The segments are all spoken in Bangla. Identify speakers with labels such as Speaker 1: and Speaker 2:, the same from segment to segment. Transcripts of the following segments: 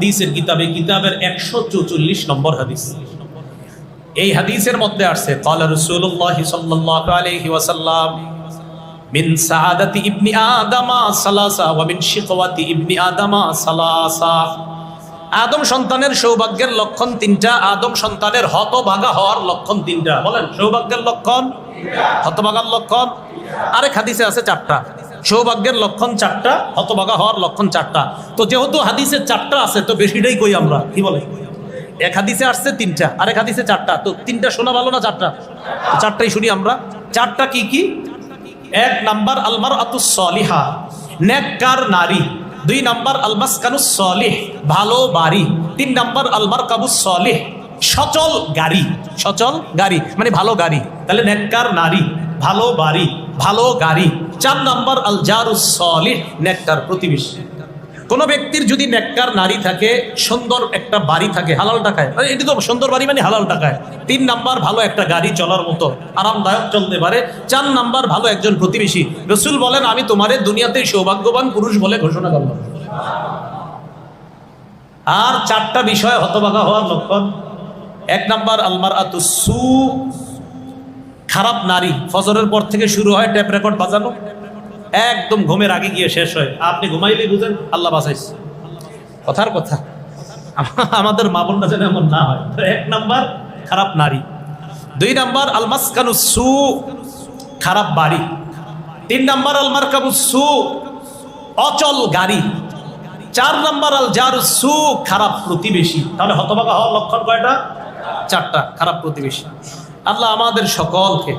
Speaker 1: হাদিসের কিতাবের 144 নম্বর হাদিস। এই হাদিসের মধ্যে আসছে ক্বালা রাসূলুল্লাহ সাল্লাল্লাহু আলাইহি ওয়াসাল্লাম মিন সাআদাতি ইবনি আদামা সালাসা ওয়া মিন শিকওয়াতি ইবনি আদামা সালাসা। আদম সন্তানের সৌভাগ্যের লক্ষণ তিনটা, আদম সন্তানের হতভাগা হওয়ার লক্ষণ তিনটা। বলেন, সৌভাগ্যের লক্ষণ তিনটা, হতভাগার লক্ষণ আরেক হাদিসে আছে চারটা। সৌভাগ্যের লক্ষণ চারটা, হতভাগা হওয়ার লক্ষণ চারটা। তো যেহেতু হাদিসে চারটা আছে তো বেশিটাই কই আমরা, কি বলে? এক হাদিসে আসছে তিনটা, আরেক হাদিসে চারটা। তো তিনটা শোনা ভালো না চারটা? চারটাই শুনি আমরা। চারটা কি কি? এক নাম্বার আল মারআতুস সালিহা, নেককার নারী। দুই নাম্বার আল মাসকানুস সালিহ, ভালো বাড়ি। তিন নাম্বার আল মারকাবুস সালিহ, সচল গাড়ি। সচল গাড়ি মানে ভালো গাড়ি। তাহলে নেককার নারী, ভালো বাড়ি, ভালো গাড়ি। চার নাম্বার আল জারুস সালিহ, নেককার প্রতিবেশী। কোন ব্যক্তির যদি নেককার নারী থাকে, সুন্দর একটা বাড়ি থাকে হালাল টাকায়, এটি তো সুন্দর বাড়ি মানে হালাল টাকায়। তিন নাম্বার ভালো একটা গাড়ি চলার মতো আরামদায়ক চলতে পারে। চার নাম্বার ভালো একজন প্রতিবেশী। রাসূল বলেন আমি তোমারে দুনিয়াতে সৌভাগ্যবান পুরুষ বলে ঘোষণা করলাম। আর চারটা বিষয় হতভাগা হওয়ার লক্ষণ। এক নাম্বার আল মারআতুস সু, খারাপ নারী। ফজরের পর থেকে শুরু হয় টেপ রেকর্ড বাজানো, একদম ঘুমের আগে গিয়ে শেষ হয়। আপনি ঘুমাইলেই বুঝেন আল্লাহ বাঁচাইছে। কথার কথা, আমাদের মা বোনরা যেন এমন না হয়। এক নাম্বার খারাপ নারী। দুই নাম্বার আল মাসকানুস সু, খারাপ বাড়ি। তিন নাম্বার আল মারকাবুস সু, অচল গাড়ি। চার নাম্বার আল জারুস সু, খারাপ প্রতিবেশী। তাহলে হতভাগা হওয়ার লক্ষণ কয়টা? চারটা, খারাপ প্রতিবেশী। আল্লাহ আমাদের সকলকে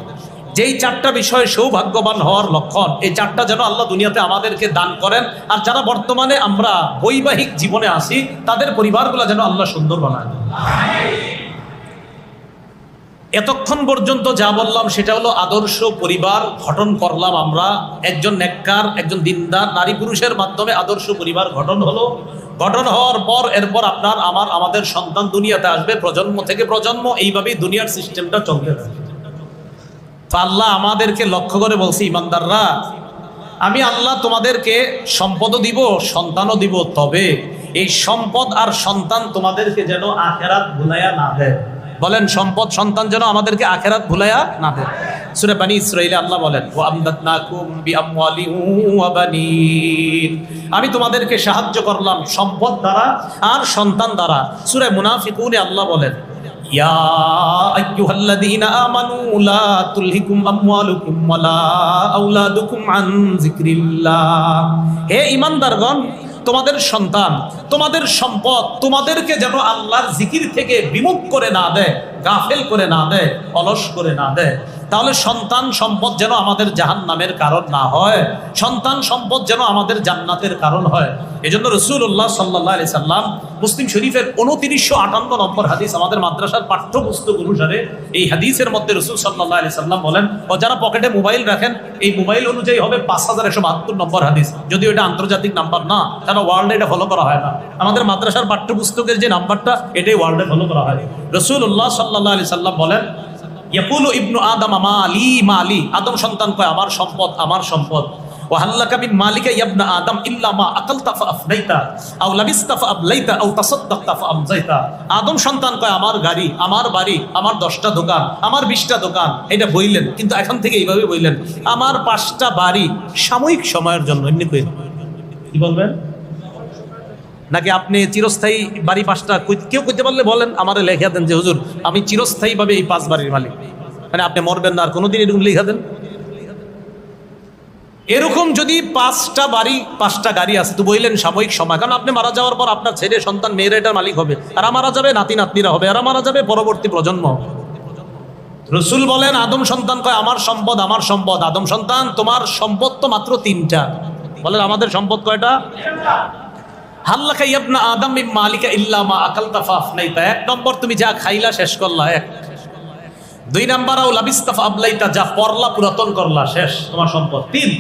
Speaker 1: যেই চারটা বিষয় সৌভাগ্যবান হওয়ার লক্ষণ, এই চারটা যেন আল্লাহ দুনিয়াতে আমাদেরকে দান করেন। আর যারা বর্তমানে আমরা বৈবাহিক জীবনে আছি তাদের পরিবারগুলো যেন আল্লাহ সুন্দর বানায়। এতক্ষণ পর্যন্ত যা বললাম সেটা হলো আদর্শ পরিবার গঠন করলাম আমরা। একজন নেককার, একজন দিনদার নারী পুরুষের মাধ্যমে আদর্শ পরিবার গঠন হলো। গঠন হওয়ার পর এরপর আপনার আমাদের সন্তান দুনিয়াতে আসবে, প্রজন্ম থেকে প্রজন্ম এইভাবেই দুনিয়ার সিস্টেমটা চলতে থাকবে। আল্লাহ আমাদেরকে লক্ষ্য করে বলছি, ইমানদাররা আমি আল্লাহ তোমাদেরকে সম্পদও দিব, সন্তানও দিব, তবে এই সম্পদ আর সন্তান তোমাদেরকে যেন আখিরাত ভুলাইয়া না দেয়। বলেন, সম্পদ সন্তান যেন আমাদেরকে আখিরাত ভুলাইয়া না দেয়। সূরা বনী ইসরাঈলে আল্লাহ বলেন ওয়া আমদাদনাকুম বিআমওয়ালিন ওয়া বানিন, আমি তোমাদেরকে সাহায্য করলাম সম্পদ দ্বারা আর সন্তান দ্বারা। সূরা মুনাফিকুনে আল্লাহ বলেন ইয়া আইয়ুহাল্লাযীনা আমানু লা তুলহিকুম আমওয়ালুকুম ওয়ালা আওলাদুকুম আন যিকরিল্লাহ। হে ঈমানদারগণ, তোমাদের সন্তান, তোমাদের সম্পদ তোমাদেরকে যেন আল্লাহর জিকির থেকে বিমুখ করে না দেয়, গাফেল করে না দেয়, অলস করে না দেয়। তাহলে সন্তান সম্পদ যেন আমাদের জাহান্নামের কারণ না হয়, সন্তান সম্পদ যেন আমাদের জান্নাতের কারণ হয়। এজন্য রাসূলুল্লাহ সাল্লাল্লাহু আলাইহি সাল্লাম মুসলিম শরীফের 2958 নম্বর হাদিস, আমাদের মাদ্রাসার পাঠ্যপুস্তক অনুসারে এই হাদিসের মধ্যে রাসূল সাল্লাল্লাহু আলাইহি সাল্লাম বলেন, ও যারা পকেটে মোবাইল রাখেন এই মোবাইল অনুযায়ী হবে 5172 নম্বর হাদিস। যদিও এটা আন্তর্জাতিক নাম্বার না, কারণ ওয়ার্ল্ডে এটা ফলো করা হয় না। আমাদের মাদ্রাসার পাঠ্যপুস্তকের যে নাম্বারটা এটাই ওয়ার্ল্ডে ফলো করা হয়। রাসূলুল্লাহ সাল্লাল্লাহু আলাইহি সাল্লাম বলেন ইয়াকুলু ইবনু আদম মালি মালি, আদম সন্তান কয় আমার সম্পদ আমার সম্পদ। ওয়া হাল্লাকা মিন মালিকা ইবনা আদম ইল্লা মা আকালতা ফাআফনাইতা আও লাবিসতা ফাআবলাইতা আও তাসাদ্দাকতা ফাআমজাইতা। আদম সন্তান কয় আমার গাড়ি, আমার বাড়ি, আমার 10টা দোকান, আমার 20টা দোকান। এটা বইলেন, কিন্তু এখন থেকে এইভাবে বইলেন আমার 5টা বাড়ি সাময়িক সময়ের জন্য। এমনি কই কি বলবেন? নাকি আপনি চিরস্থায়ী বাড়ি 5টা? কেউ কইতে পারলে বলেন, আমারে লেখা দেন যে হুজুর আমি চিরস্থায়ীভাবে এই 5 বাড়ির মালিক। মানে আপনি মরবেন না আর কোনোদিন এরকম লেখা দেন। এরকম যদি 5টা বাড়ি 5টা গাড়ি আছে তো বইলেন সাময়িক সময়, কারণ আপনি মারা যাওয়ার পর আপনার ছেলে সন্তান মেয়েরা এটার মালিক হবে, আর মারা যাবে নাতি নাতনিরা হবে, আর মারা যাবে পরবর্তী প্রজন্ম। রাসূল বলেন আদম সন্তান কয় আমার সম্পদ আমার সম্পদ। আদম সন্তান তোমার সম্পদ তো মাত্র 3টা। বলেন আমাদের সম্পদ কয়টা? হাল্লাকা ইবনা আদম মিন মালিকা ইল্লা মা আকালতা ফাআফনাইতা, 1 নম্বর তুমি যা খাইলা শেষ করলা, 1। 2 নাম্বার আও লাবিসতা ফাআবলাইতা, যা পরলা পুরাতন করলা, শেষ তোমার সম্পদ। 3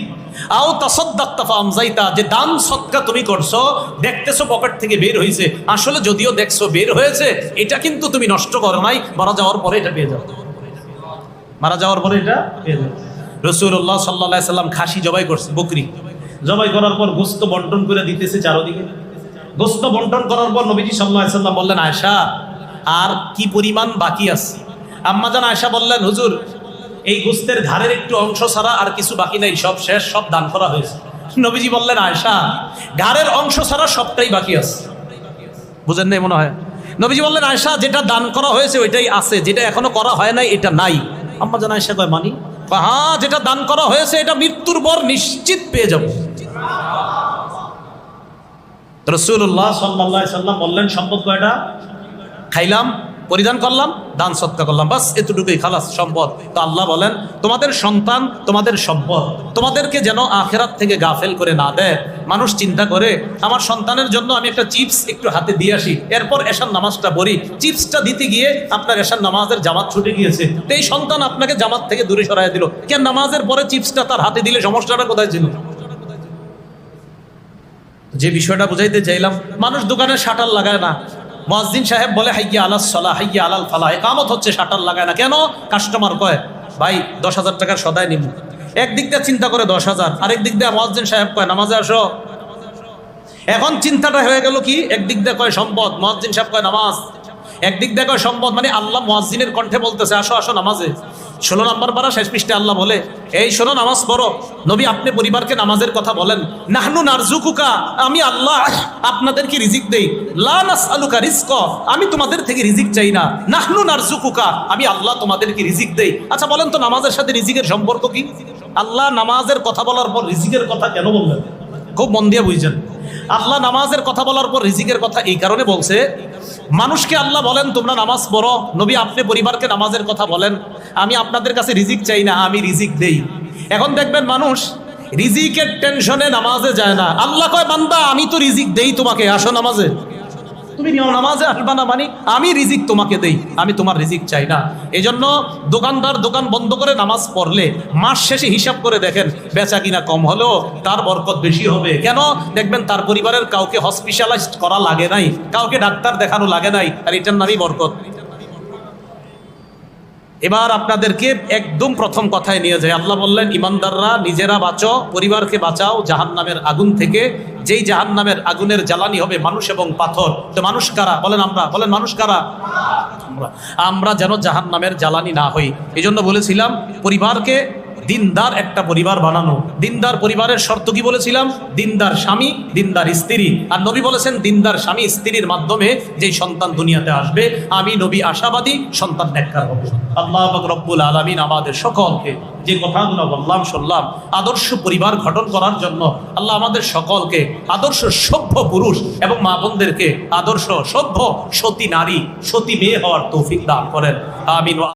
Speaker 1: আও তাসাদ্দাকতা ফাআমজাইতা, যে দান সদকা তুমি করছো, দেখতেছো পকেট থেকে বের হইছে, আসলে যদিও দেখছো বের হয়েছে এটা কিন্তু তুমি নষ্ট করো নাই, মারা যাওয়ার পরে এটা পেয়ে যাও। মারা যাওয়ার পরে এটা পেয়ে যাও। রাসূলুল্লাহ সাল্লাল্লাহু আলাইহি সাল্লাম খাসি জবাই করছে, বকরি জবাই করার পর গোশত বন্টন করে দিতেছে চারদিকে। গোস্ত বন্টন করার পর নবীজি সাল্লাল্লাহু আলাইহি সাল্লাম বললেন, আয়েশা আর কি পরিমাণ বাকি আছে? আম্মাজান আয়েশা বললেন, হুজুর এই গোস্তের ঘাড়ের একটু অংশ ছাড়া আর কিছু বাকি নাই, সব শেষ, সব দান করা হয়েছে। নবীজি বললেন, আয়েশা ঘাড়ের অংশ ছাড়া সবটাই বাকি আছে। বুঝেন নাই মনে হয়? নবীজি বললেন, আয়েশা যেটা দান করা হয়েছে ওইটাই আছে, যেটা এখনো করা হয় নাই এটা নাই। আম্মাজান আয়েশা কয়, মানি? হ্যাঁ, যেটা দান করা হয়েছে এটা মৃত্যুর পর নিশ্চিত পেয়ে যাব। রাসূলুল্লাহ সাল্লাল্লাহু আলাইহি সাল্লাম বললেন, সম্পদ কয়টা? খাইলাম, পরিধান করলাম, দান সদকা করলাম, বাস এতটুকুই, খালাস সম্পদ। তো আল্লাহ বলেন, তোমাদের সন্তান তোমাদের সম্পদ, তোমাদেরকে যেন আখিরাত থেকে গাফেল করে না দেয়। মানুষ চিন্তা করে আমার সন্তানের জন্য আমি একটা চিপস একটু হাতে দিয়ে আসি, এরপর এশার নামাজটা পড়ি। চিপসটা দিতে গিয়ে আপনার এশার নামাজের জামাত ছুটে গিয়েছে, তো এই সন্তান আপনাকে জামাত থেকে দূরে সরাই দিল। কেন নামাজের পরে চিপসটা তার হাতে দিলে সমস্যাটা কোথায় ছিল? যে বিষয়টা বুঝাইতে চাইলাম, মানুষ দোকানে শাটার লাগায় না, মুয়াজ্জিন সাহেব বলে হাইয়া আলাস সালাহ হাইয়া আলাল ফালাহ, ইকামত হচ্ছে, শাটার লাগায় না কেন? কাস্টমার কয় ভাই 10,000 টাকার সদাই নিব। একদিক দিয়ে চিন্তা করে 10,000, আরেক দিক দিয়ে মুয়াজ্জিন সাহেব কয় নামাজে আসো। এখন চিন্তাটা হয়ে গেল কি, একদিক দিয়ে কয় সম্পদ, মুয়াজ্জিন সাহেব কয় নামাজ। একদিক দিয়ে কয় সম্পদ, মানে আল্লাহ মুয়াজ্জিনের কণ্ঠে বলতেছে আসো আসো নামাজে। 16 নম্বর পারা শেষ পৃষ্ঠে আল্লাহ বলে, এই শোনো নামাজ পড়ো। নবী আপনি পরিবারকে নামাজের কথা বলেন। নাহনু নারজুকুকা, আমি আল্লাহ আপনাদেরকে রিজিক দেই। লা নাসআলুকা রিজকা, আমি তোমাদের থেকে রিজিক চাই না। নাহনু নারজুকুকা, আমি আল্লাহ তোমাদেরকে রিজিক দেই। আচ্ছা বলেন তো নামাজের সাথে রিজিকের সম্পর্ক কি? আল্লাহ নামাজের কথা বলার পর রিজিকের কথা কেন বললেন? খুব মন দিয়ে বুঝছেন। আল্লাহ নামাজের কথা বলার পর রিজিকের কথা এই কারণে বলছে, মানুষকে আল্লাহ বলেন তোমরা নামাজ পড়ো, নবী আপনি পরিবারকে নামাজের কথা বলেন, আমি আপনাদের কাছে রিজিক চাই না, আমি রিজিক দেই। এখন দেখবেন মানুষ রিজিকের টেনশনে নামাজে যায় না। আল্লাহ কয় বান্দা আমি তো রিজিক দেই তোমাকে, আসো নামাজে। তুমি নামাজে আসবা না মানে আমি রিজিক তোমাকে দেই, আমি তোমার রিজিক চাই না। এই জন্য দোকানদার দোকান বন্ধ করে নামাজ পড়লে মাস শেষে হিসাব করে দেখেন বেচা কিনা কম হলেও তার বরকত বেশি হবে। কেন? দেখবেন তার পরিবারের কাউকে হসপিটালাইজড করা লাগে নাই, কাউকে ডাক্তার দেখানো লাগে নাই, আর এটার নামই বরকত। এবার আপনাদেরকে একদম প্রথম কথায় নিয়ে যায়। আল্লাহ বললেন, ইমানদাররা নিজেরা বাঁচো, পরিবারকে বাঁচাও জাহান্নামের আগুন থেকে, যেই জাহান্নামের আগুনের জ্বালানি হবে মানুষ এবং পাথর। তো মানুষ কারা? বলেন আমরা, বলেন মানুষ কারা? আমরা যেন জাহান্নামের জ্বালানি না হই। এই জন্য বলেছিলাম পরিবারকে দিনদার একটা পরিবার বানানো। দিনদার পরিবারের শর্ত কি বলেছিলাম? দিনদার স্বামী, দিনদার স্ত্রী। আর নবী বলেছেন দিনদার স্বামী স্ত্রীর মাধ্যমে যেই সন্তান দুনিয়াতে আসবে, আমি নবী আশাবাদী সন্তান নেককার হবে। আল্লাহ পাক রব্বুল আলামিন আমাদের সকলকে যে কথাগুলো বললাম শুনলাম আদর্শ পরিবার গঠন করার জন্য আল্লাহ আমাদের সকলকে আদর্শ সভ্য পুরুষ এবং মা বোনদেরকে আদর্শ সভ্য সতী নারী, সতী মেয়ে হওয়ার তৌফিক দান করেন। আমিন।